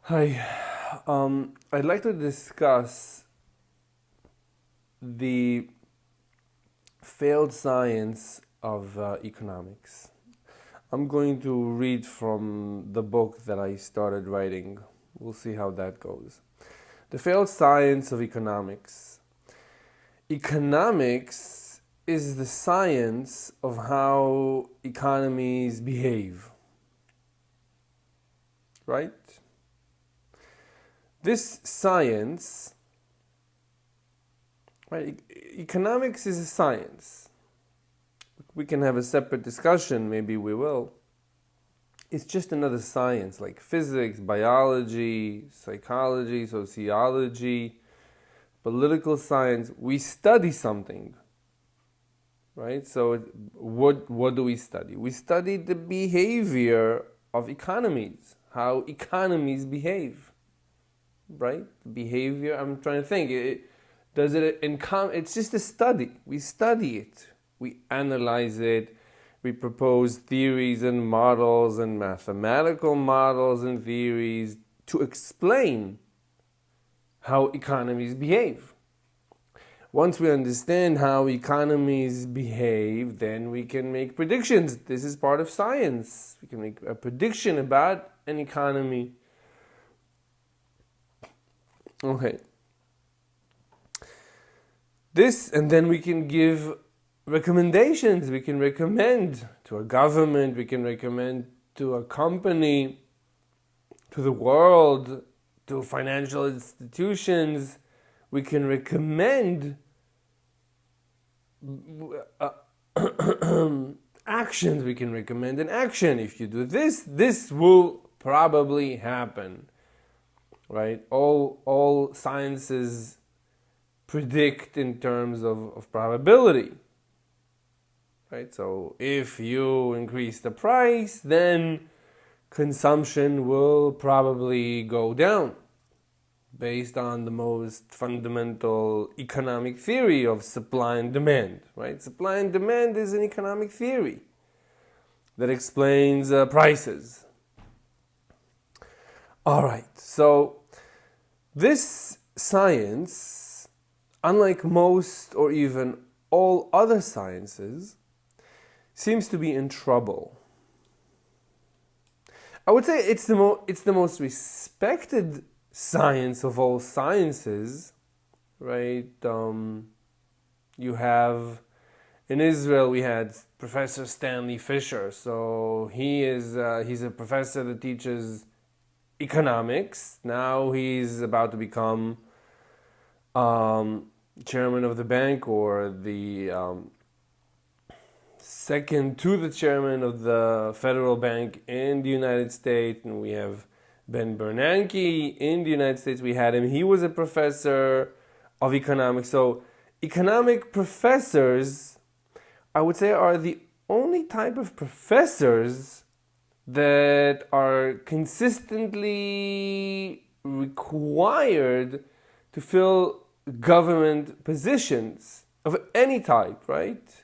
Hi, I'd like to discuss the failed science of economics. I'm going to read from the book that I started writing. We'll see how that goes. The failed science of economics. Economics is the science of how economies behave, right? This science, right? Economics is a science. We can have a separate discussion, maybe we will. It's just another science like physics, biology, psychology, sociology, political science. We study something, right? So what do we study? We study the behavior of economies, how economies behave, right? Behavior, I'm trying to think. It's just a study. We study it. We analyze it. We propose theories and models and mathematical models and theories to explain how economies behave. Once we understand how economies behave, then we can make predictions. This is part of science. We can make a prediction about an economy. Okay. And then we can give recommendations. We can recommend to a government, we can recommend to a company, to the world, to financial institutions. We can recommend actions. We can recommend an action. If you do this, this will probably happen, right? All sciences predict in terms of probability, right? So if you increase the price, then consumption will probably go down based on the most fundamental economic theory of supply and demand, right? Supply and demand is an economic theory that explains prices. All right, so this science, unlike most or even all other sciences, seems to be in trouble. I would say it's the most respected science of all sciences, right? You have in Israel we had Professor Stanley Fisher, so he's a professor that teaches economics. Now he's about to become chairman of the bank, or the second to the chairman of the federal bank in the United States. And we have Ben Bernanke in the United States. We had him. He was a professor of economics. So economic professors, I would say, are the only type of professors that are consistently required to fill government positions of any type, right?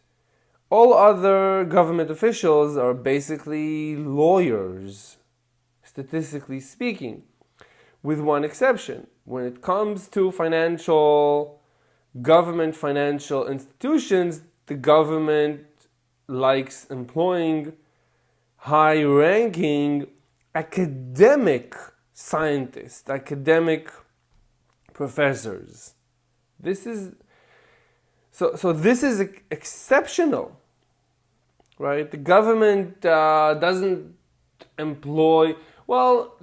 All other government officials are basically lawyers, statistically speaking, with one exception. When it comes to government financial institutions, the government likes employing high-ranking academic scientists, academic professors. This is exceptional, right? The government doesn't employ. Well,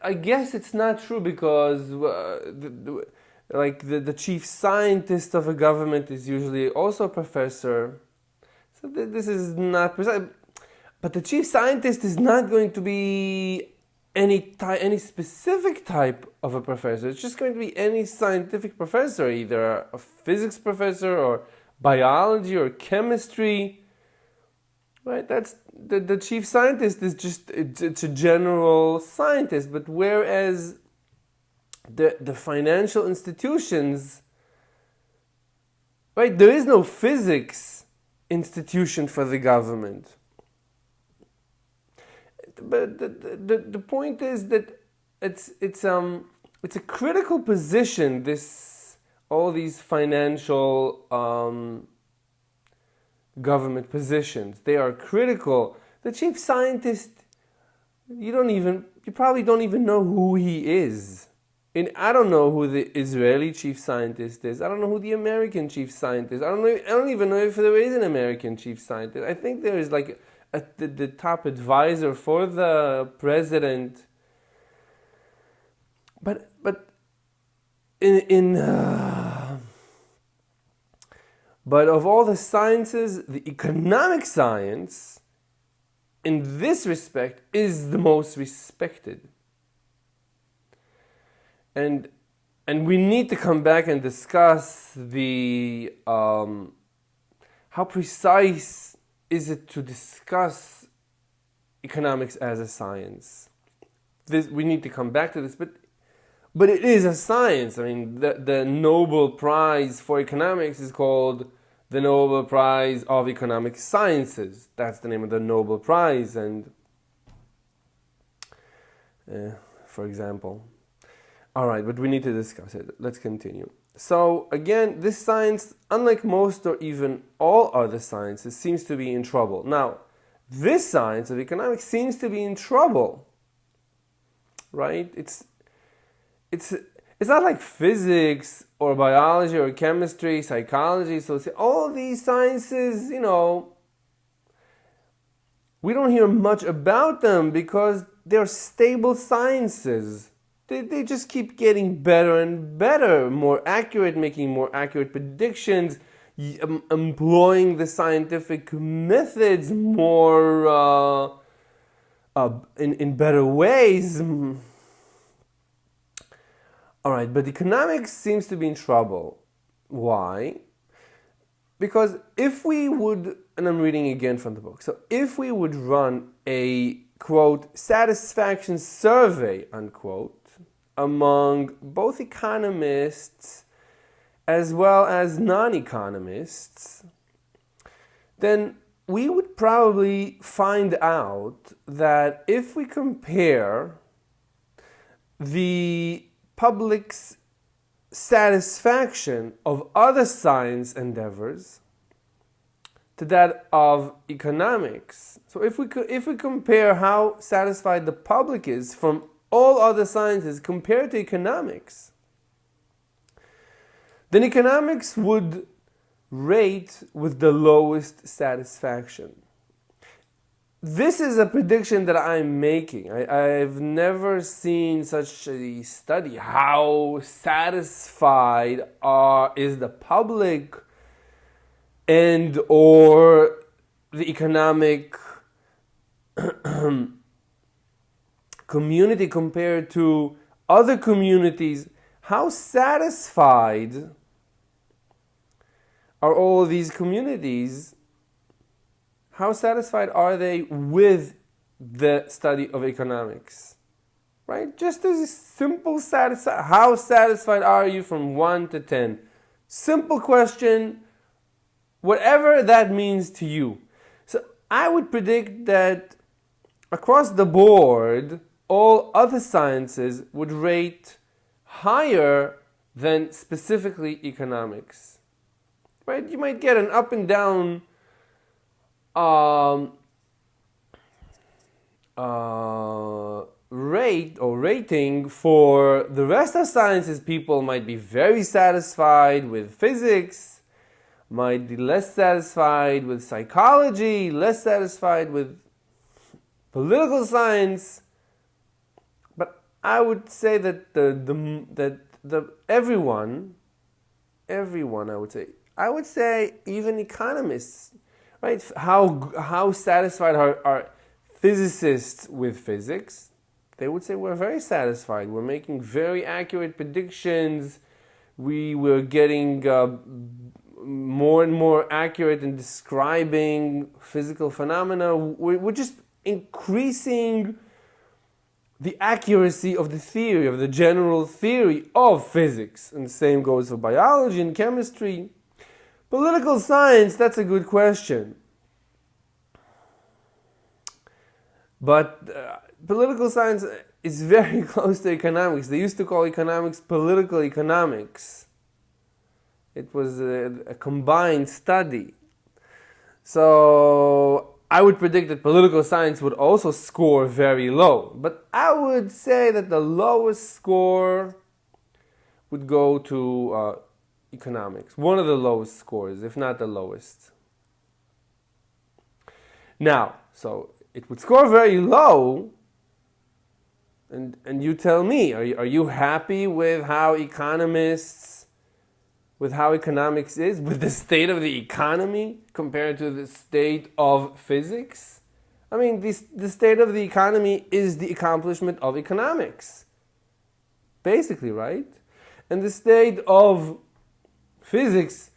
I guess it's not true, because the chief scientist of a government is usually also a professor. So this is not precise. But the chief scientist is not going to be any specific type of a professor. It's just going to be any scientific professor, either a physics professor or biology or chemistry, right? That's the chief scientist is just it's a general scientist. But whereas the financial institutions, right, there is no physics institution for the government. But the point is that it's a critical position. All these financial government positions, they are critical. The chief scientist, you probably don't even know who he is. And I don't know who the Israeli chief scientist is. I don't know who the American chief scientist is. I don't even know if there is an American chief scientist. I think there is like the top advisor for the president. But but of all the sciences, the economic science, in this respect, is the most respected. And we need to come back and discuss the how precise is it to discuss economics as a science. We need to come back to this, but it is a science. I mean, the Nobel Prize for economics is called the Nobel Prize of Economic Sciences. That's the name of the Nobel Prize, and for example. All right, but we need to discuss it. Let's continue. So again, this science, unlike most or even all other sciences, seems to be in trouble. Now, this science of economics seems to be in trouble, right? It's not like physics or biology or chemistry, psychology. So all these sciences, we don't hear much about them because they're stable sciences. They just keep getting better and better, more accurate, making more accurate predictions, employing the scientific methods more in better ways. All right, but economics seems to be in trouble. Why? Because if we would, and I'm reading again from the book, so if we would run a, quote, satisfaction survey, unquote, among both economists as well as non-economists, then we would probably find out that if we compare the public's satisfaction of other science endeavors to that of economics, so if we compare how satisfied the public is from all other sciences compared to economics, then economics would rate with the lowest satisfaction. This is a prediction that I'm making. I've never seen such a study. How satisfied is the public and or the economic community compared to other communities? How satisfied are all these communities? How satisfied are they with the study of economics? Right? Just as a simple how satisfied are you from 1 to 10? Simple question, whatever that means to you. So I would predict that across the board, all other sciences would rate higher than specifically economics. Right? You might get an up and down rate or rating for the rest of sciences. People might be very satisfied with physics, might be less satisfied with psychology, less satisfied with political science. But I would say that everyone, I would say even economists, right? How satisfied are physicists with physics? They would say we're very satisfied. We're making very accurate predictions. We were getting more and more accurate in describing physical phenomena. We're just increasing the accuracy of the theory, of the general theory of physics. And the same goes for biology and chemistry. Political science, that's a good question. But political science is very close to economics. They used to call economics political economics. It was a combined study. So I would predict that political science would also score very low. But I would say that the lowest score would go to economics. One of the lowest scores, if not the lowest. Now, so it would score very low, and you tell me, are you happy with how economics is, with the state of the economy compared to the state of physics? I mean, the state of the economy is the accomplishment of economics, basically, right? And the state of physics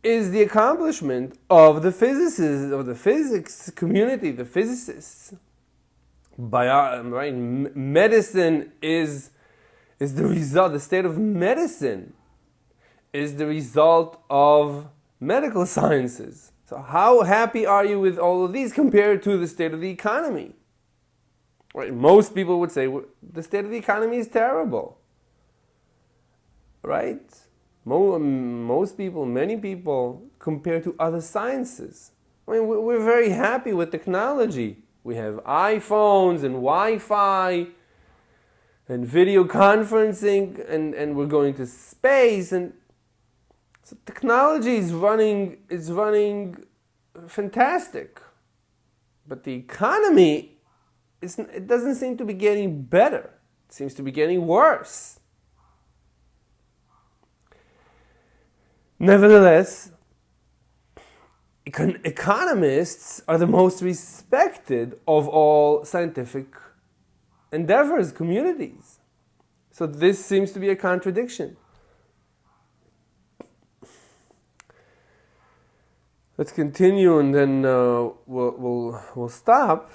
is the accomplishment of the physicists, of the physics community, the physicists. Right? Medicine is the result, the state of medicine is the result of medical sciences. So how happy are you with all of these compared to the state of the economy? Right? Most people would say the state of the economy is terrible. Right? Most people, many people, compared to other sciences. I mean, we're very happy with technology. We have iPhones and Wi-Fi and video conferencing, and we're going to space, and so technology is running fantastic. But the economy, it doesn't seem to be getting better. It seems to be getting worse. Nevertheless, economists are the most respected of all scientific endeavors, communities. So this seems to be a contradiction. Let's continue, and then we'll stop.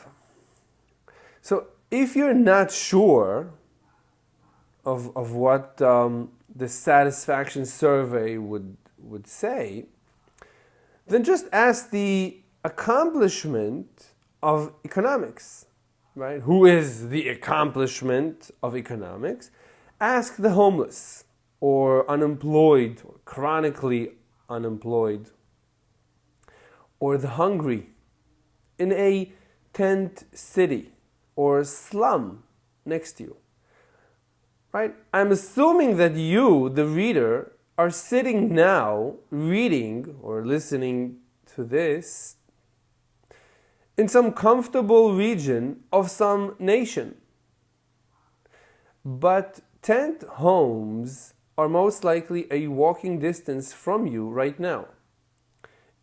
So if you're not sure of what the satisfaction survey would say, then just ask the accomplishment of economics, right? Who is the accomplishment of economics? Ask the homeless, or unemployed, or chronically unemployed, or the hungry in a tent city or slum next to you, right? I'm assuming that you, the reader, are sitting now reading or listening to this in some comfortable region of some nation. But tent homes are most likely a walking distance from you right now.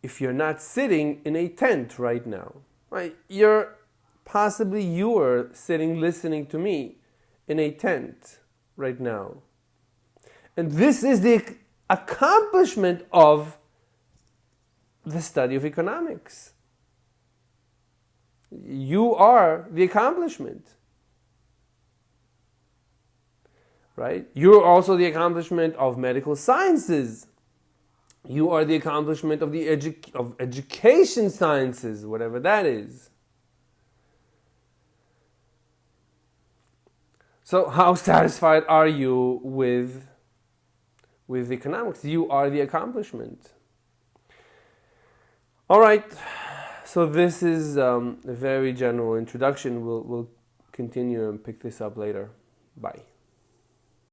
If you're not sitting in a tent right now, right? You are sitting listening to me in a tent right now. And this is the accomplishment of the study of economics. You are the accomplishment. Right? You're also the accomplishment of medical sciences. You are the accomplishment of the education sciences, whatever that is. So how satisfied are you with economics? You are the accomplishment. All right. So this is a very general introduction. We'll continue and pick this up later. Bye.